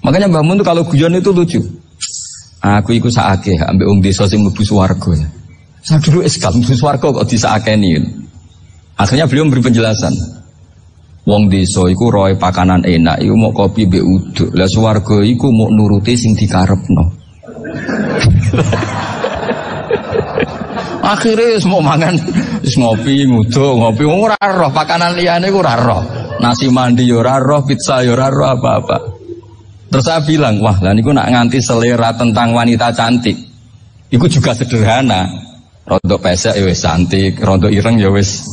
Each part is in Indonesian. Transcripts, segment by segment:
Makanya Mbah Mun tuh kalau guyon itu lucu. Aku iku sakake ambek wong desa sing mlebu swarga. Saya dulu eskal mlebu swarga kok disakeni. Akhirnya beliau memberi penjelasan. Wong desa iku roe pakanan enak, iku mau kopi mbek uduk. Lah swarga iku mau nuruti sing dikarepno. Akhirnya semua mangan, ngopi, nguduk, ngopi, ora roh pakanan liyane iku ora roh. Nasi mandi yo ora roh, pizza yo ora roh apa-apa. Terus saya bilang, wah lah niku nak nganti selera tentang wanita cantik. Iku juga sederhana. Rondo pesek ya wis cantik, rondo ireng ya wis.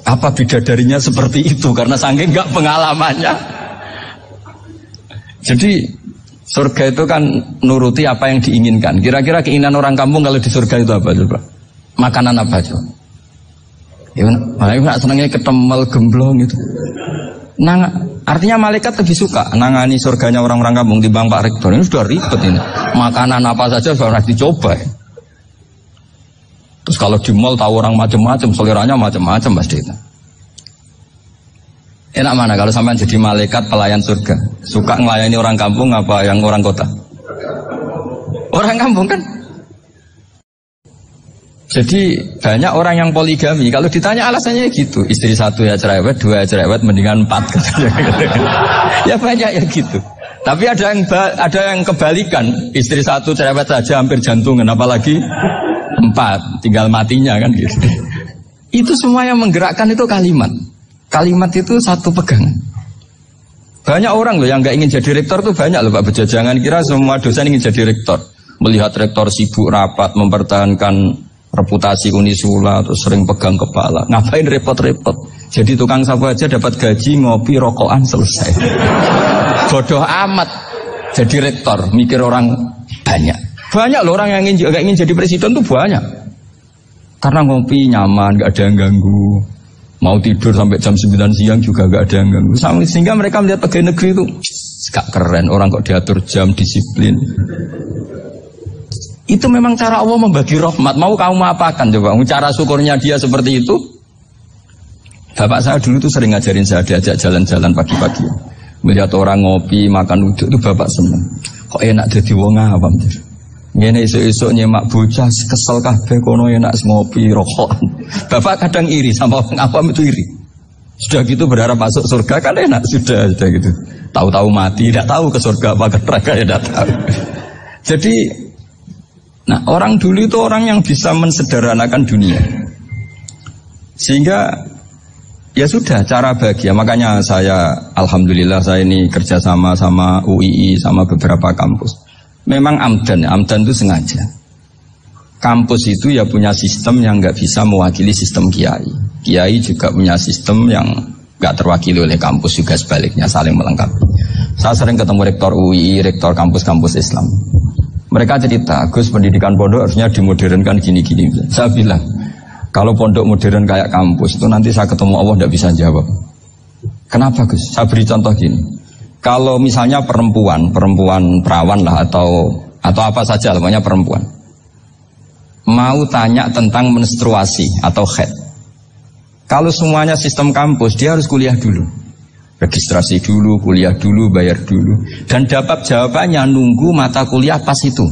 Apa bidadarinya seperti itu karena saking enggak pengalamannya. Jadi surga itu kan nuruti apa yang diinginkan. Kira-kira keinginan orang kampung kalau di surga itu apa coba? Makanan apa coba? Ya, nak senangnya ketemel gemblong gitu. Artinya malaikat lebih suka nangani surganya orang-orang kampung di Bang Pak Rektor. Ini sudah ribet ini. Makanan apa saja sudah dicoba. Ya. Terus kalau di mall tahu orang macam-macam, seleranya macam-macam pasti itu. Enak mana kalau sampai jadi malaikat pelayan surga? Suka ngelayani orang kampung apa yang orang kota? Orang kampung kan? Jadi banyak orang yang poligami. Kalau ditanya alasannya gitu, istri satu ya cerewet, dua ya cerewet, mendingan 4. Ya banyak ya gitu. Tapi ada yang kebalikan, istri satu cerewet saja hampir jantungan, apalagi 4, tinggal matinya kan gitu. Itu semua yang menggerakkan itu kalimat. Kalimat itu satu pegangan. Banyak orang loh yang nggak ingin jadi rektor tuh banyak loh Pak Bejo. Jangan kira semua dosen ingin jadi rektor. Melihat rektor sibuk rapat mempertahankan reputasi Unisula atau sering pegang kepala. Ngapain repot-repot? Jadi tukang sapu aja dapat gaji, ngopi, rokokan selesai. Bodoh amat jadi rektor, mikir orang banyak. Banyak loh orang yang ingin jadi presiden tuh banyak. Karena ngopi nyaman, gak ada yang ganggu. Mau tidur sampai jam 9 siang juga gak ada yang ganggu. Sehingga mereka melihat pegawai negeri itu gak keren, orang kok diatur jam, disiplin. Itu memang cara Allah membagi rahmat. Mau kamu apakan coba? Cara syukurnya dia seperti itu. Bapak saya dulu tuh sering ngajarin saya, diajak jalan-jalan pagi-pagi. Melihat orang ngopi, makan uduk itu bapak seneng. Kok enak jadi wong awam. Ngene esuk-esuk nyemak bocah kesel kabeh kono enak ngopi rokokan. Bapak kadang iri sama orang awam itu iri. Sudah gitu berharap masuk surga kan enak sudah gitu. Tahu-tahu mati, tidak tahu ke surga apa ke neraka ya tidak tahu. Jadi nah, orang dulu itu orang yang bisa mensederhanakan dunia. Sehingga ya sudah cara bahagia. Makanya saya alhamdulillah saya ini kerjasama sama UII sama beberapa kampus. Memang amdan itu sengaja. Kampus itu ya punya sistem yang nggak bisa mewakili sistem kiai. Kiai juga punya sistem yang nggak terwakili oleh kampus juga sebaliknya saling melengkapi. Saya sering ketemu rektor UII, rektor kampus-kampus Islam. Mereka cerita, Gus pendidikan pondok harusnya dimodernkan gini-gini. Saya bilang, kalau pondok modern kayak kampus itu nanti saya ketemu Allah tidak bisa jawab. Kenapa Gus? Saya beri contoh gini. Kalau misalnya perempuan perawan lah atau apa saja namanya perempuan, mau tanya tentang menstruasi atau haid. Kalau semuanya sistem kampus, dia harus kuliah dulu. Registrasi dulu, kuliah dulu, bayar dulu. Dan dapat jawabannya nunggu mata kuliah pas itu.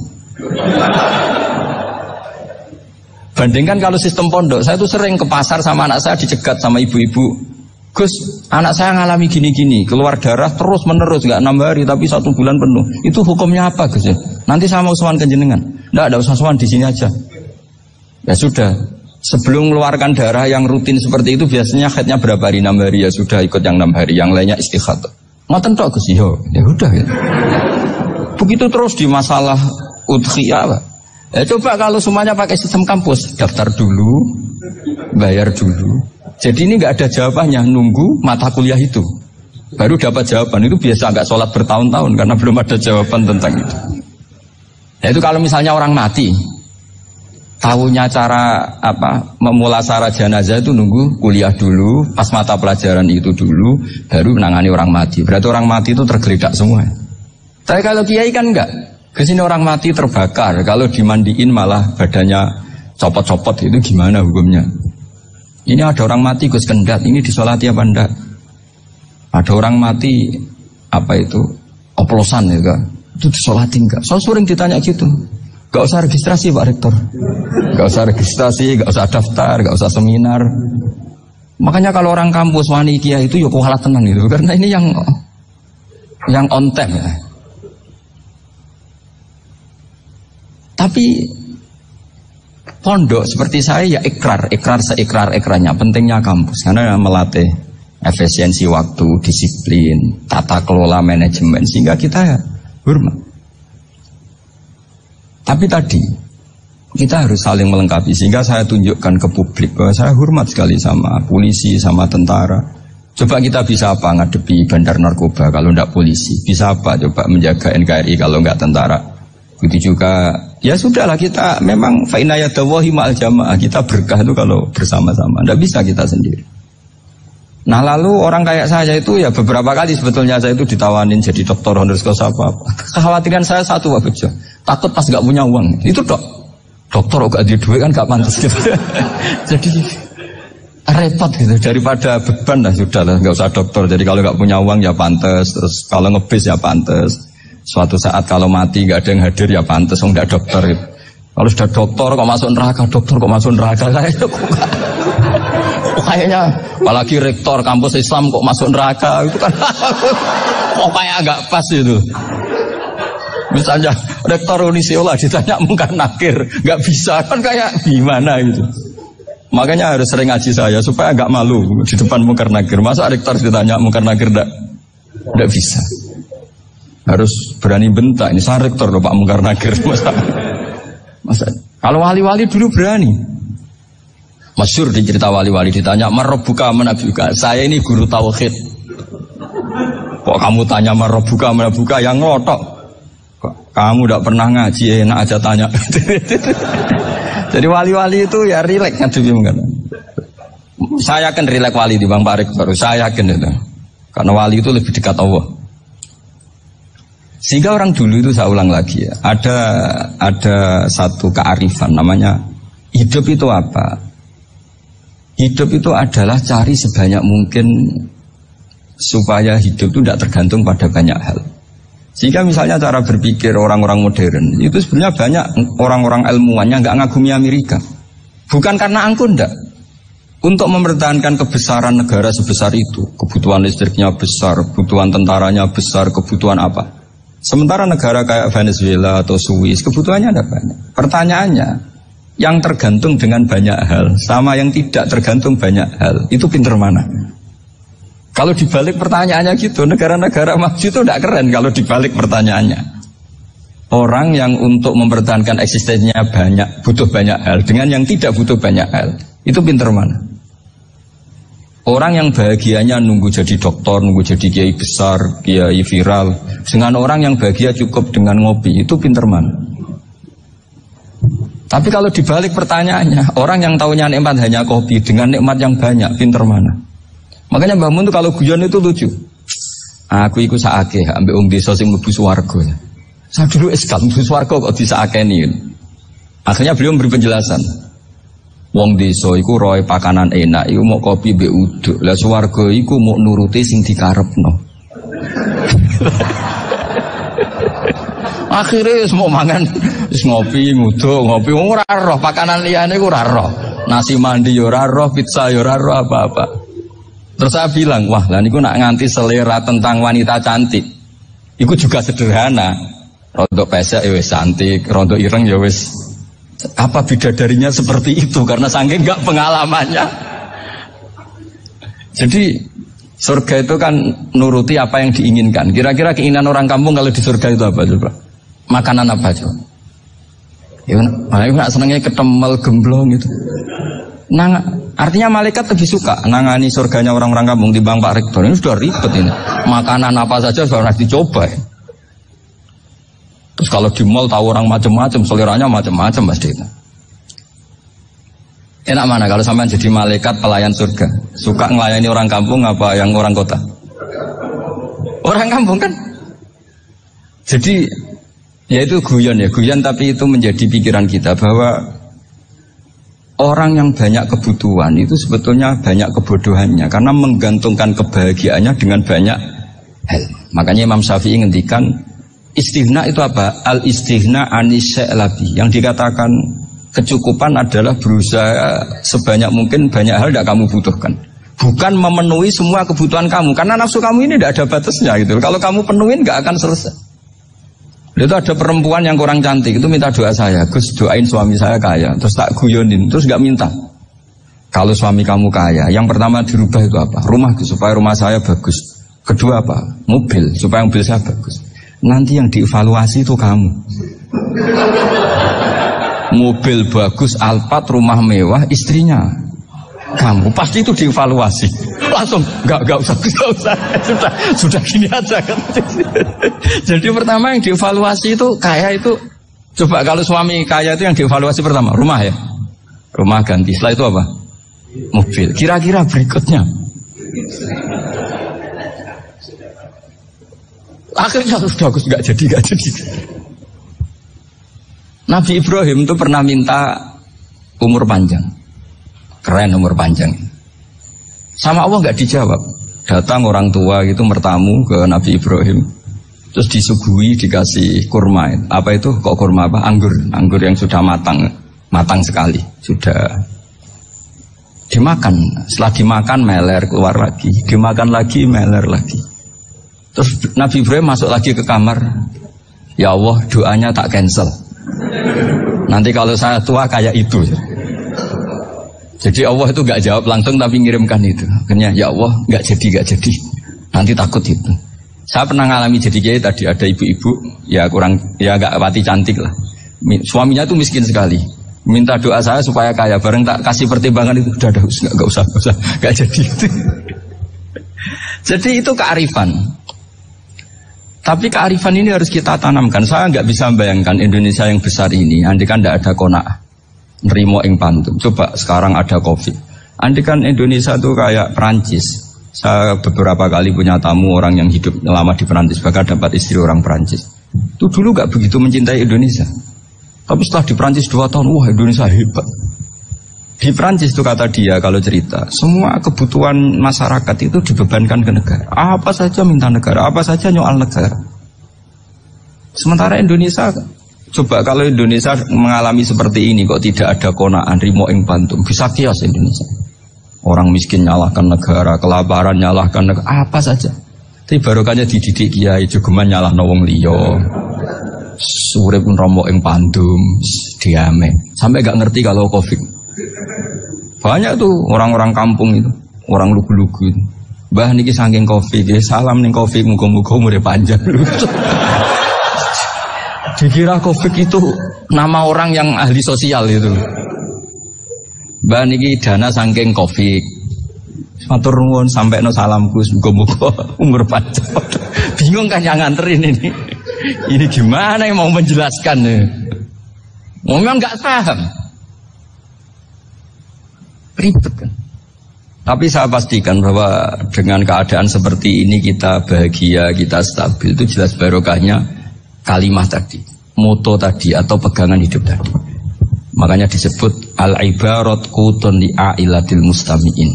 Bandingkan kalau sistem pondok, saya tuh sering ke pasar sama anak saya dicegat sama ibu-ibu. Gus, anak saya ngalami gini-gini, keluar darah terus menerus, gak 6 hari tapi 1 bulan penuh. Itu hukumnya apa Gus ya? Nanti saya mau sowan ke jenengan. Nggak ada usah sowan di sini aja. Ya sudah. Sebelum mengeluarkan darah yang rutin seperti itu biasanya haidnya berapa hari? 6 hari ya sudah ikut yang 6 hari, yang lainnya istighatsah. Ngoten tok Gus ya udah ya. Begitu terus di masalah udhiyah. Ya coba kalau semuanya pakai sistem kampus, daftar dulu, bayar dulu. Jadi ini nggak ada jawabannya, nunggu mata kuliah itu. Baru dapat jawaban, itu biasa nggak sholat bertahun-tahun karena belum ada jawaban tentang itu. Ya itu kalau misalnya orang mati. Tahunya cara memulasara jenazah itu nunggu kuliah dulu, pas mata pelajaran itu dulu, baru menangani orang mati. Berarti orang mati itu tergeledak semua. Tapi kalau kiai kan enggak. Kesini orang mati terbakar, kalau dimandiin malah badannya copot-copot, itu gimana hukumnya? Ini ada orang mati Gus Kendat, ini disolati apa enggak? Ada orang mati oplosan ya kan. Itu disolatin enggak? Saya sering ditanya gitu. Gak usah registrasi Pak Rektor. Gak usah registrasi, gak usah daftar, gak usah seminar. Makanya kalau orang kampus wani kiai itu ya kualat tenang gitu. Karena ini yang on time ya. Tapi pondok seperti saya ya ikrar seikrar-ikrarnya. Pentingnya kampus karena melatih efisiensi waktu, disiplin, tata kelola manajemen sehingga kita ya hormat. Tapi tadi kita harus saling melengkapi sehingga saya tunjukkan ke publik bahwa saya hormat sekali sama polisi, sama tentara. Coba kita bisa apa ngadepi bandar narkoba kalau tidak polisi? Bisa apa coba menjaga NKRI kalau nggak tentara? Begitu juga ya sudahlah kita memang fa inna yadallahi ma'al jamaah, kita berkah itu kalau bersama-sama. Tidak bisa kita sendiri. Nah lalu orang kayak saya itu ya beberapa kali sebetulnya saya itu ditawanin jadi doktor honoris causa apa. Kekhawatiran saya satu Pak Bejo, takut pas gak punya uang. Itu dokter gak ada duit kan gak pantas gitu. Jadi repot gitu, daripada beban lah sudah lah gak usah dokter. Jadi kalau gak punya uang ya pantas, terus kalau ngebis ya pantas. Suatu saat kalau mati gak ada yang hadir ya pantas, enggak dokter gitu. Kalau sudah dokter kok masuk neraka, dokter kok masuk neraka kayaknya apalagi rektor kampus Islam kok masuk neraka itu kan kok kayak agak pas itu. Misalnya rektor Unisiola ditanya mungkar nakir nggak bisa kan kayak gimana gitu. Makanya harus sering ngaji saya supaya agak malu di depan mungkar nakir. Masa rektor ditanya mungkar nakir nggak bisa. Harus berani bentak ini saya rektor loh Pak mungkar nakir masa kalau wali-wali dulu berani. Masyhur di cerita wali-wali ditanya marabbuka manabuka. Saya ini guru tauhid. Kok kamu tanya marabbuka manabuka yang ngotok? Kamu tidak pernah ngaji enak aja tanya. Jadi wali-wali itu ya rileks ngadepi mungkin. Saya yakin rileks wali di Bang Parik baru saya yakin itu. Karena wali itu lebih dekat Allah. Sehingga orang dulu itu saya ulang lagi ya, ada satu kearifan namanya hidup itu apa? Hidup itu adalah cari sebanyak mungkin supaya hidup itu tidak tergantung pada banyak hal. Sehingga misalnya cara berpikir orang-orang modern itu sebenarnya banyak orang-orang ilmuwan yang nggak ngagumi Amerika. Bukan karena angkuh ndak. Untuk mempertahankan kebesaran negara sebesar itu, kebutuhan listriknya besar, kebutuhan tentaranya besar, kebutuhan apa? Sementara negara kayak Venezuela atau Swiss kebutuhannya ada banyak. Pertanyaannya, yang tergantung dengan banyak hal sama yang tidak tergantung banyak hal itu pinter mana? Kalau dibalik pertanyaannya gitu, negara-negara maju itu tidak keren kalau dibalik pertanyaannya. Orang yang untuk mempertahankan eksistensinya banyak, butuh banyak hal dengan yang tidak butuh banyak hal itu pinter mana? Orang yang bahagianya nunggu jadi dokter, nunggu jadi kiai besar, kiai viral, dengan orang yang bahagia cukup dengan ngopi, itu pinter mana? Tapi kalau dibalik pertanyaannya, orang yang taunya nikmat hanya kopi dengan nikmat yang banyak, pinter mana? Makanya Mbah Mun itu kalau guyon itu lucu. Aku ikut saake, ambil wong desa sing mlebu swarga. Saya dulu eskal mlebu swarga kok disakeni. Akhirnya beliau memberi penjelasan. Wong desa iku roe pakanan enak, iku mau kopi mbek uduk. Lah swarga iku mau nuruti sing dikarepno. Akhirnya semua mangan ngopi, nguduk, ngopi ora roh pakanan liyane ku ora roh. Nasi mandi yo ora roh, pizza yo ora roh apa-apa. Terus saya bilang, wah lah niku nak nganti selera tentang wanita cantik. Iku juga sederhana. Rontok pesek ya wis cantik, rontok ireng ya wis. Apa bidadarinya seperti itu karena saking enggak pengalamannya. Jadi surga itu kan nuruti apa yang diinginkan. Kira-kira keinginan orang kampung kalau di surga itu apa coba? Makanan apa coba? Ya, malah nak senengnya ketemel gemblong gitu. Nah, artinya malaikat lebih suka nangani surganya orang-orang kampung di Bang Pak Rektor. Ini sudah ribet ini. Makanan apa saja sudah harus dicoba. Ya. Terus kalau di mall tahu orang macam-macam, seleranya macam-macam pasti. Enak mana kalau sampean jadi malaikat pelayan surga? Suka ngelayani orang kampung apa yang orang kota? Orang kampung kan? Jadi ya itu guyon ya, guyon tapi itu menjadi pikiran kita bahwa orang yang banyak kebutuhan itu sebetulnya banyak kebodohannya karena menggantungkan kebahagiaannya dengan banyak hal. Makanya Imam Syafi'i ngendikan istighna itu apa? Al-istighna anis-sya'labi. Yang dikatakan kecukupan adalah berusaha sebanyak mungkin banyak hal tidak kamu butuhkan. Bukan memenuhi semua kebutuhan kamu. Karena nafsu kamu ini tidak ada batasnya gitu. Kalau kamu penuhin nggak akan selesai. Itu ada perempuan yang kurang cantik itu minta doa saya, Gus doain suami saya kaya. Terus tak guyonin, terus nggak minta. Kalau suami kamu kaya, yang pertama dirubah itu apa? Rumah supaya rumah saya bagus. Kedua apa? Mobil supaya mobil saya bagus. Nanti yang dievaluasi itu kamu. Mobil bagus, Alphard, rumah mewah, istrinya kamu. Pasti itu dievaluasi. Langsung enggak usah. Sudah gini aja kan. Jadi pertama yang dievaluasi itu kaya itu. Coba kalau suami kaya itu yang dievaluasi pertama rumah ya. Rumah ganti. Setelah itu apa? Mobil. Kira-kira berikutnya. Akhirnya bagus enggak jadi. Nabi Ibrahim itu pernah minta umur panjang. Keren umur panjang. Sama Allah nggak dijawab. Datang orang tua gitu bertamu ke Nabi Ibrahim, terus disuguhi dikasih kurma. Apa itu? Kok kurma apa? Anggur yang sudah matang sekali. Sudah dimakan. Setelah dimakan meler keluar lagi, dimakan lagi meler lagi. Terus Nabi Ibrahim masuk lagi ke kamar. Ya Allah, doanya tak cancel. Nanti kalau saya tua kayak itu. Jadi Allah itu gak jawab langsung tapi ngirimkan itu. Akhirnya ya Allah gak jadi. Nanti takut itu. Saya pernah ngalami jadi kiai tadi ada ibu-ibu ya gak pati cantik lah. Suaminya itu miskin sekali. Minta doa saya supaya kaya. Bareng tak kasih pertimbangan itu udah gak usah gak jadi itu. Jadi itu kearifan. Tapi kearifan ini harus kita tanamkan. Saya nggak bisa membayangkan Indonesia yang besar ini. Andai kan tidak ada qanaah, nerimo ing pantum. Coba sekarang ada Covid. Andai kan Indonesia itu kayak Perancis. Saya beberapa kali punya tamu orang yang hidup lama di Perancis, bahkan dapat istri orang Perancis. Itu dulu nggak begitu mencintai Indonesia. Tapi setelah di Perancis 2 tahun, wah Indonesia hebat. Di Perancis itu kata dia kalau cerita, semua kebutuhan masyarakat itu dibebankan ke negara. Apa saja minta negara, apa saja nyoal negara. Sementara Indonesia, coba kalau Indonesia mengalami seperti ini kok tidak ada qanaah rimo ing pantum, bisa kios Indonesia. Orang miskin nyalahkan negara, kelaparan nyalahkan negara, apa saja. Tapi barokahnya dididik kiai jogeman nyalahno wong liya. Urip nromo ing pandum, diame. Sampai gak ngerti kalau Covid. Banyak tuh orang-orang kampung itu, orang lugu-lugu itu. Mbah niki saking Covid, salam ning Covid, muga-muga umure panjang. Dikira Covid itu nama orang yang ahli sosial itu. Mbah niki dana saking Covid. Matur nuwun sampekno salamku, muga-muga umur panjang. Bingung kan yang nganterin ini. Ini gimana yang mau menjelaskan? Memang nggak paham. Ribet kan. Tapi saya pastikan bahwa dengan keadaan seperti ini kita bahagia, kita stabil, itu jelas barokahnya kalimat tadi, moto tadi atau pegangan hidup tadi. Makanya disebut al-ibarat qutun li'ailatil mustami'in,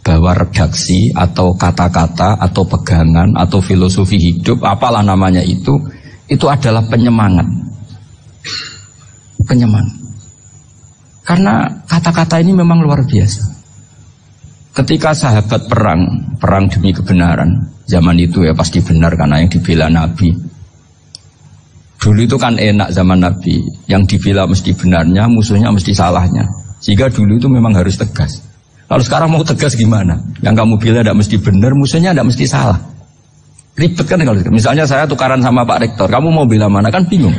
bahwa redaksi atau kata-kata atau pegangan atau filosofi hidup, apalah namanya itu adalah penyemangat. Karena kata-kata ini memang luar biasa. Ketika sahabat perang demi kebenaran, zaman itu ya pasti benar karena yang dibela Nabi. Dulu itu kan enak zaman Nabi, yang dibela mesti benarnya, musuhnya mesti salahnya. Sehingga dulu itu memang harus tegas. Kalau sekarang mau tegas gimana? Yang kamu bela tidak mesti benar, musuhnya tidak mesti salah. Ribet kan kalau misalnya saya tukaran sama Pak Rektor, kamu mau bela mana kan bingung.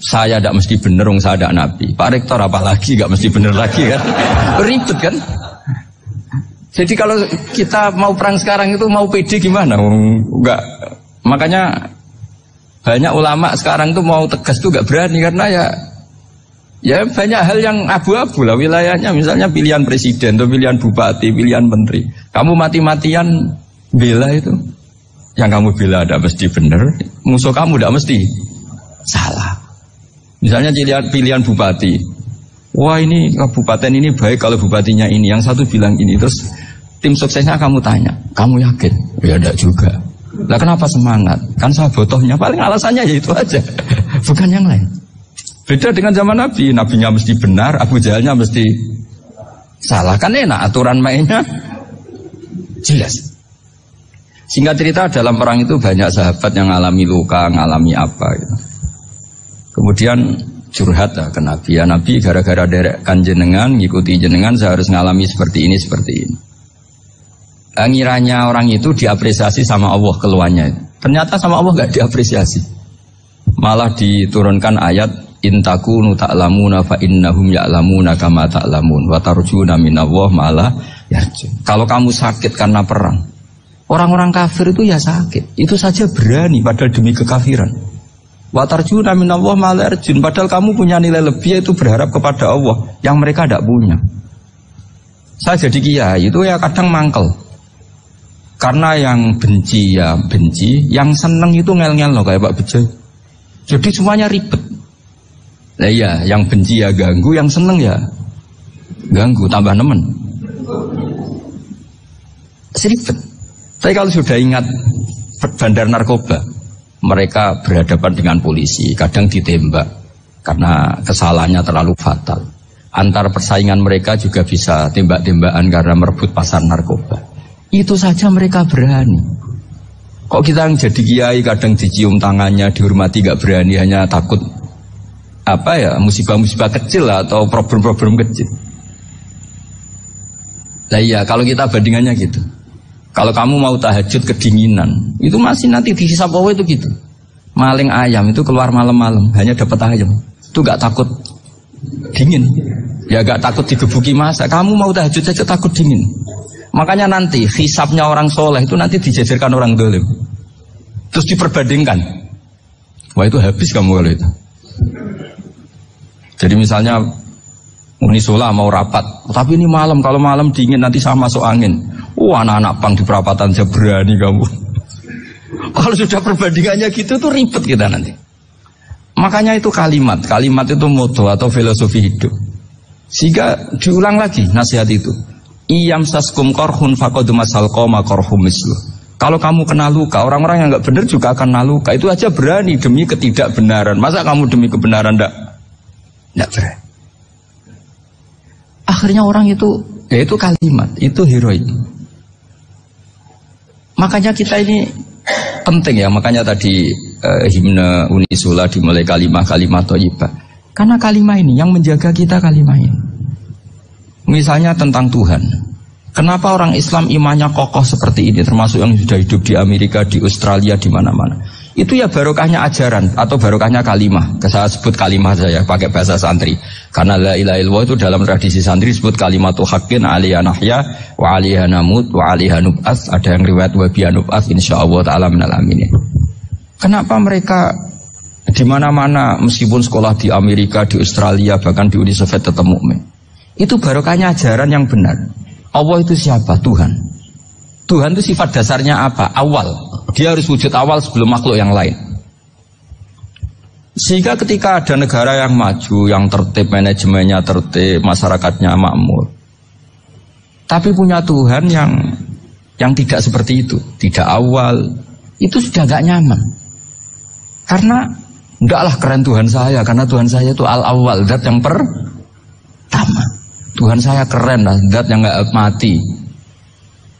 Saya tidak mesti benar, saya tidak Nabi. Pak Rektor apalagi tidak mesti benar lagi kan? Ribet kan? Jadi kalau kita mau perang sekarang itu mau pede gimana? Enggak. Makanya banyak ulama sekarang itu mau tegas tuh enggak berani karena ya banyak hal yang abu-abu lah wilayahnya. Misalnya pilihan presiden atau pilihan bupati, pilihan menteri. Kamu mati-matian bela itu. Yang kamu bela tidak mesti benar, musuh kamu tidak mesti salah. Misalnya pilihan bupati, wah ini kabupaten ini baik kalau bupatinya ini, yang satu bilang ini, terus tim suksesnya kamu tanya, kamu yakin? Ya enggak juga. Lah kenapa semangat? Kan saya botohnya, paling alasannya ya itu aja. Bukan yang lain. Beda dengan zaman Nabi. Nabinya mesti benar, Abu Jahalnya mesti salah. Kan enak, aturan mainnya jelas. Singkat cerita, dalam perang itu banyak sahabat yang ngalami luka, ngalami apa gitu. Kemudian curhat lah ke Nabi. Ya Nabi, gara-gara derekkan jenengan, ngikuti jenengan, saya harus ngalami seperti ini, seperti ini. Ngiranya orang itu diapresiasi sama Allah keluarnya. Ternyata sama Allah gak diapresiasi. Malah diturunkan ayat intakunu ta'lamuna fa innahum ya'lamuna kama ta'lamun wa tarjuna minallah malah yarjun. Kalau kamu sakit karena perang, orang-orang kafir itu ya sakit. Itu saja berani padahal demi kekafiran. Wa tarjuna minallah malah yarjun. Padahal kamu punya nilai lebih, yaitu berharap kepada Allah yang mereka tidak punya. Saya jadi kiai itu ya kadang mangkel. Karena yang benci ya benci, yang seneng itu ngel-ngel loh kayak Pak Bejo. Jadi semuanya ribet. Nah iya, yang benci ya ganggu, yang seneng ya ganggu, tambah nemen. Seribet. Tapi kalau sudah ingat bandar narkoba, mereka berhadapan dengan polisi, kadang ditembak karena kesalahannya terlalu fatal. Antar persaingan mereka juga bisa tembak-tembakan karena merebut pasar narkoba. Itu saja mereka berani. Kok kita yang jadi kiai kadang dicium tangannya, dihormati gak berani, hanya takut apa ya, musibah-musibah kecil lah, atau problem-problem kecil. Nah iya, kalau kita bandingannya gitu. Kalau kamu mau tahajud kedinginan, itu masih nanti dihisab Allah itu gitu. Maling ayam itu keluar malam-malam, hanya dapat ayam. Itu gak takut dingin. Ya gak takut digebuki masa. Kamu mau tahajud saja takut dingin. Makanya nanti hisabnya orang soleh itu nanti dijajarkan orang dolim. Terus diperbandingkan. Wah itu habis kamu kalau itu. Jadi misalnya Unisola mau rapat, tapi ini malam, kalau malam dingin nanti sama masuk angin. Anak-anak pang di perapatan aja berani kamu. Kalau sudah perbandingannya gitu tuh ribet kita nanti. Makanya itu kalimat itu moto atau filosofi hidup. Sehingga diulang lagi nasihat itu. Iyam saskum korhun fakodu masal koma korhum mislu. Kalau kamu kena luka, orang-orang yang nggak benar juga akan kena luka. Itu aja berani demi ketidakbenaran. Masa kamu demi kebenaran nggak berani? Akhirnya orang itu, ya itu kalimat, itu heroik. Makanya kita ini penting ya. Makanya tadi himne Unisula dimulai kalimat-kalimat thayyibah. Karena kalimat ini yang menjaga kita, kalimat ini. Misalnya tentang Tuhan. Kenapa orang Islam imannya kokoh seperti ini, termasuk yang sudah hidup di Amerika, di Australia, di mana-mana. Itu ya barokahnya ajaran atau barokahnya kalimah. Saya sebut kalimah saya pakai bahasa santri. Karena la ilaha illallah itu dalam tradisi santri disebut kalimatu haqqin aliyah nahya wa aliyah namut wa aliyah nub'ats. Ada yang riwayat wa biya nub'ats insyaallah ta'ala minal aminin. Kenapa mereka di mana-mana meskipun sekolah di Amerika, di Australia, bahkan di Uni Soviet tetap mukmin? Itu barokahnya ajaran yang benar. Allah itu siapa? Tuhan. Tuhan itu sifat dasarnya apa? Awal. Dia harus wujud awal sebelum makhluk yang lain. Sehingga ketika ada negara yang maju, yang tertib, manajemennya tertib, masyarakatnya makmur, tapi punya Tuhan yang tidak seperti itu, tidak awal, itu sudah gak nyaman. Karena enggaklah keren Tuhan saya, karena Tuhan saya itu al-awwal, zat yang pertama. Tuhan saya keren lah, zat yang gak mati.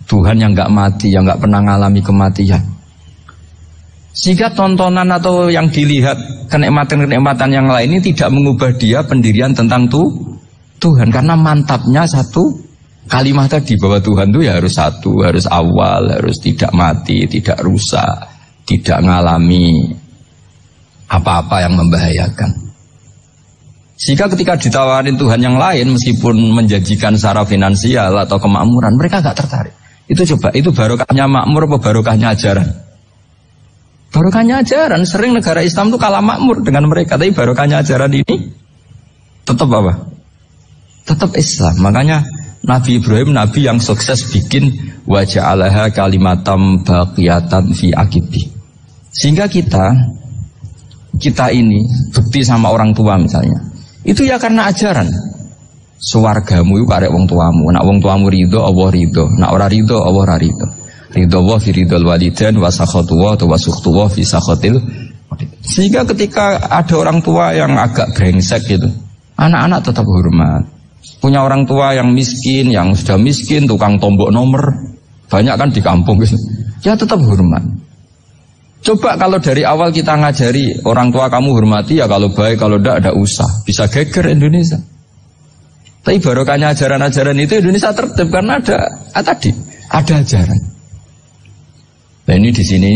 Tuhan yang gak mati, yang gak pernah ngalami kematian. Sehingga tontonan atau yang dilihat kenikmatan-kenikmatan yang lain ini tidak mengubah dia pendirian tentang Tuhan. Karena mantapnya satu kalimat tadi, bahwa Tuhan itu ya harus satu, harus awal, harus tidak mati, tidak rusak, tidak ngalami apa-apa yang membahayakan. Sehingga ketika ditawarin Tuhan yang lain, meskipun menjanjikan secara finansial atau kemakmuran, mereka gak tertarik. Itu coba, itu barokahnya makmur apa barokahnya ajaran? Barokahnya ajaran. Sering negara Islam itu kalah makmur dengan mereka, tapi barokahnya ajaran ini tetap apa? Tetap Islam. Makanya Nabi Ibrahim, Nabi yang sukses bikin waja'alaha kalimatam baqiyatan fi aqibi. Sehingga kita ini bukti sama orang tua misalnya, itu ya karena ajaran. Suwargamu itu karek wong tuamu. Nak wong tuamu ridho, Allah ridho. Nak ora ridho, Allah ora ridho. Ridho fi ridhol walidain wa sakhatullah wa sukhtullah fi sakhatil. Sehingga ketika ada orang tua yang agak brengsek gitu, anak-anak tetap hormat. Punya orang tua yang miskin, yang sudah miskin, tukang tombok nomor, banyak kan di kampung gitu. Ya tetap hormat. Coba kalau dari awal kita ngajari orang tua kamu hormati ya, kalau baik, kalau tidak usah. Bisa geger Indonesia. Tapi barokahnya ajaran-ajaran itu Indonesia tertib karena ada ajaran. Nah ini di sini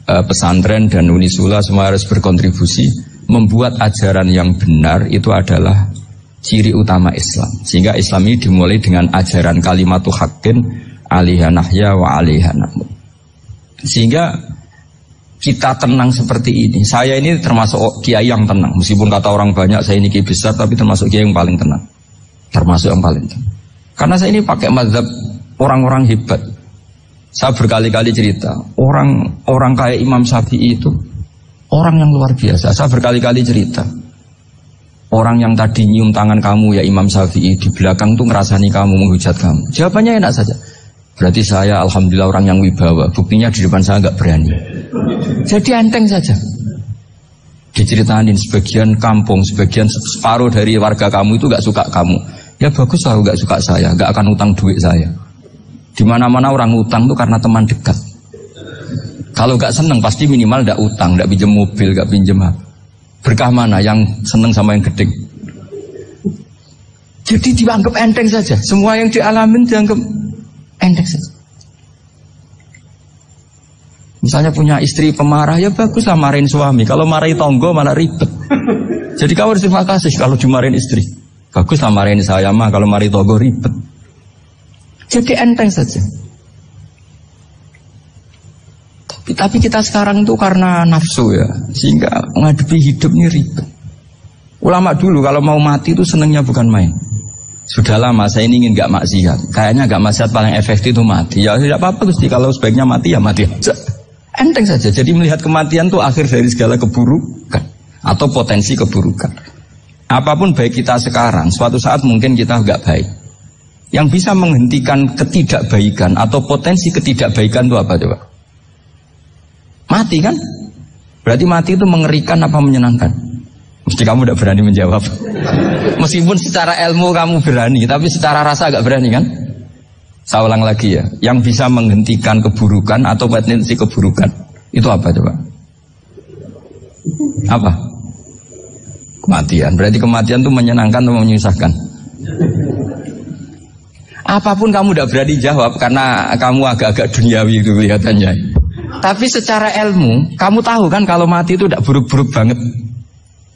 pesantren dan Unisula semua harus berkontribusi membuat ajaran yang benar itu adalah ciri utama Islam. Sehingga Islam ini dimulai dengan ajaran kalimatu haqqin alaiha nahya wa alaiha namut. Sehingga kita tenang seperti ini. Saya ini termasuk kiai yang tenang. Meskipun kata orang banyak saya ini kiai besar, tapi termasuk kiai yang paling tenang. Termasuk yang paling tenang. Karena saya ini pakai mazhab orang-orang hebat. Saya berkali-kali cerita, orang kayak Imam Syafi'i itu orang yang luar biasa. Saya berkali-kali cerita, orang yang tadi nyium tangan kamu ya Imam Syafi'i, di belakang tuh ngerasani kamu, menghujat kamu. Jawabannya enak saja. Berarti saya alhamdulillah orang yang wibawa. Buktinya di depan saya nggak berani. Jadi enteng saja. Diceritain sebagian kampung, sebagian separuh dari warga kamu itu nggak suka kamu. Ya bagus lah nggak suka saya, nggak akan utang duit saya. Di mana-mana orang utang tuh karena teman dekat. Kalau nggak seneng pasti minimal nggak utang, nggak pinjam mobil, nggak pinjam apa. Berkah mana yang seneng sama yang gede? Jadi dianggap enteng saja. Semua yang dialamin dianggap enteng saja. Misalnya punya istri pemarah, ya baguslah marahin suami. Kalau marahin tonggo malah ribet. Jadi kamu harus terima kasih kalau dimarahin istri. Baguslah marahin saya mah, kalau marahin tonggo ribet. Jadi enteng saja. Tapi kita sekarang itu karena nafsu ya, sehingga menghadapi hidup ini ribet. Ulama dulu kalau mau mati itu senangnya bukan main. Sudah lama saya ini ingin gak maksiat. Kayaknya gak maksiat paling efektif itu mati. Ya tidak apa-apa Gusti, kalau sebaiknya mati ya mati aja. Enteng saja. Jadi melihat kematian itu akhir dari segala keburukan atau potensi keburukan. Apapun baik kita sekarang, suatu saat mungkin kita gak baik. Yang bisa menghentikan ketidakbaikan atau potensi ketidakbaikan itu apa coba? Mati kan? Berarti mati itu mengerikan apa menyenangkan? Mesti kamu tidak berani menjawab. Meskipun secara ilmu kamu berani, tapi secara rasa agak berani kan? Saya ulang lagi ya. Yang bisa menghentikan keburukan atau potensi keburukan itu apa coba? Apa? Kematian. Berarti kematian itu menyenangkan atau menyusahkan? Apapun kamu tidak berani jawab karena kamu agak-agak duniawi itu kelihatannya. Tapi secara ilmu, kamu tahu kan kalau mati itu tidak buruk-buruk banget.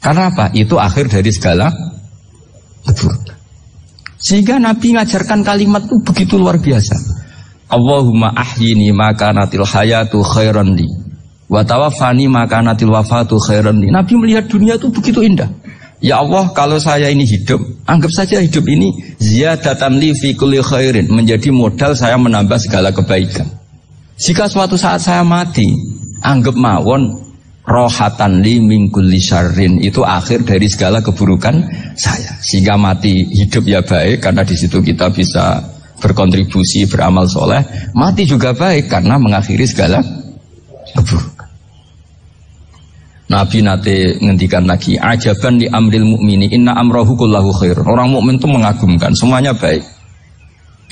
Karena apa? Itu akhir dari segala keburukan. Sehingga Nabi ngajarkan kalimat itu begitu luar biasa. Allahumma ahyini maka natil hayatu khairan li wa tawaffani maka natil wafatu khairan li. Nabi melihat dunia itu begitu indah. Ya Allah, kalau saya ini hidup, anggap saja hidup ini ziyadatan li fi kulli khairin, menjadi modal saya menambah segala kebaikan. Jika suatu saat saya mati, anggap mawon rohatan li min kulli syarrin, itu akhir dari segala keburukan saya. Sehingga mati hidup ya baik karena di situ kita bisa berkontribusi, beramal soleh. Mati juga baik karena mengakhiri segala keburukan. Nabi nate ngendikan lagi, ajaban li amril mu'mini inna amrahu kullahu khair. Orang mukmin itu mengagumkan, semuanya baik.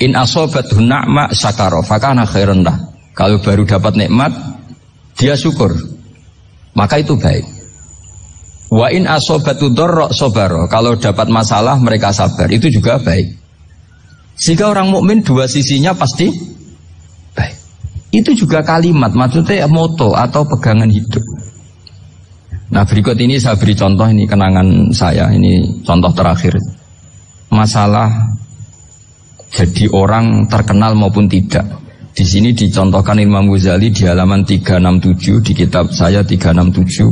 In asobathu na'ma syakara fakana khairan lah. Kalau baru dapat nikmat, dia syukur, maka itu baik. Wa in asobatu dharra sabara. Kalau dapat masalah mereka sabar, itu juga baik. Jika orang mukmin dua sisinya pasti baik. Itu juga kalimat, maksudnya moto atau pegangan hidup. Nah berikut ini saya beri contoh, ini kenangan saya, ini contoh terakhir. Masalah jadi orang terkenal maupun tidak. Di sini dicontohkan Imam Ghazali di halaman 367 di kitab saya 367,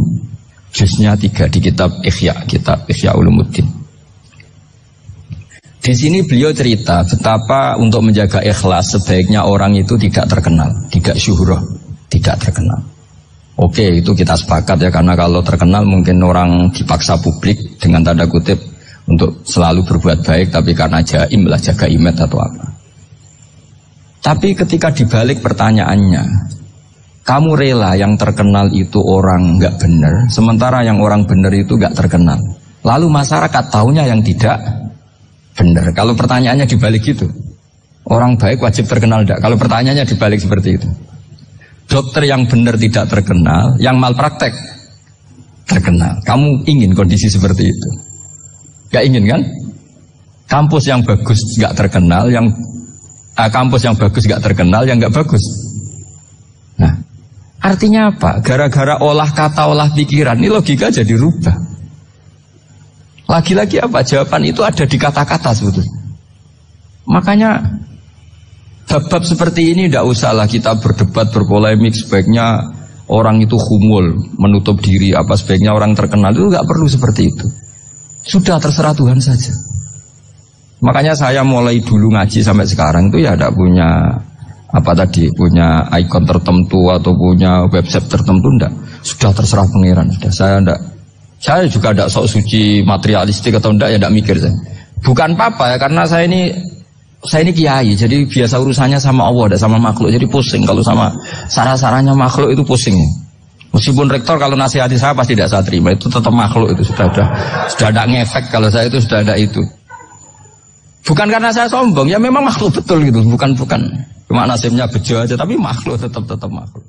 juznya 3 di kitab Ihya Ulumuddin. Di sini beliau cerita betapa untuk menjaga ikhlas sebaiknya orang itu tidak terkenal, tidak syuhrah, tidak terkenal. Oke, itu kita sepakat ya, karena kalau terkenal mungkin orang dipaksa publik dengan tanda kutip untuk selalu berbuat baik, tapi karena jaim lah, jaga image atau apa. Tapi ketika dibalik pertanyaannya, kamu rela yang terkenal itu orang nggak benar, sementara yang orang benar itu nggak terkenal. Lalu masyarakat taunya yang tidak benar. Kalau pertanyaannya dibalik itu, orang baik wajib terkenal enggak? Kalau pertanyaannya dibalik seperti itu, dokter yang benar tidak terkenal, yang malpraktek terkenal. Kamu ingin kondisi seperti itu? Gak ingin kan? Kampus yang bagus gak terkenal, kampus yang bagus gak terkenal, yang gak bagus. Nah, artinya apa? Gara-gara olah kata, olah pikiran, ini logika jadi rubah. Lagi-lagi apa? Jawaban itu ada di kata-kata sebetulnya. Makanya bab-bab seperti ini tidak usahlah kita berdebat, berpolemik. Sebaiknya orang itu humul, menutup diri, apa sebaiknya orang terkenal, itu nggak perlu seperti itu. Sudah terserah Tuhan saja. Makanya saya mulai dulu ngaji sampai sekarang itu ya tidak punya punya ikon tertentu atau punya website tertentu, enggak. Sudah terserah pangeran. Saya juga tidak sok suci materialistik atau enggak, ya tidak mikir saya. Bukan apa-apa ya, karena saya ini kiai, jadi biasa urusannya sama Allah, tidak sama makhluk. Jadi pusing kalau sama sarah-sarahnya makhluk itu pusing. Meskipun rektor kalau nasihati saya pasti tidak saya terima, itu tetap makhluk, itu sudah ada ngefek. Kalau saya itu sudah ada itu. Bukan karena saya sombong, ya memang makhluk betul gitu, bukan. Cuma nasibnya bejo aja, tapi makhluk tetap makhluk.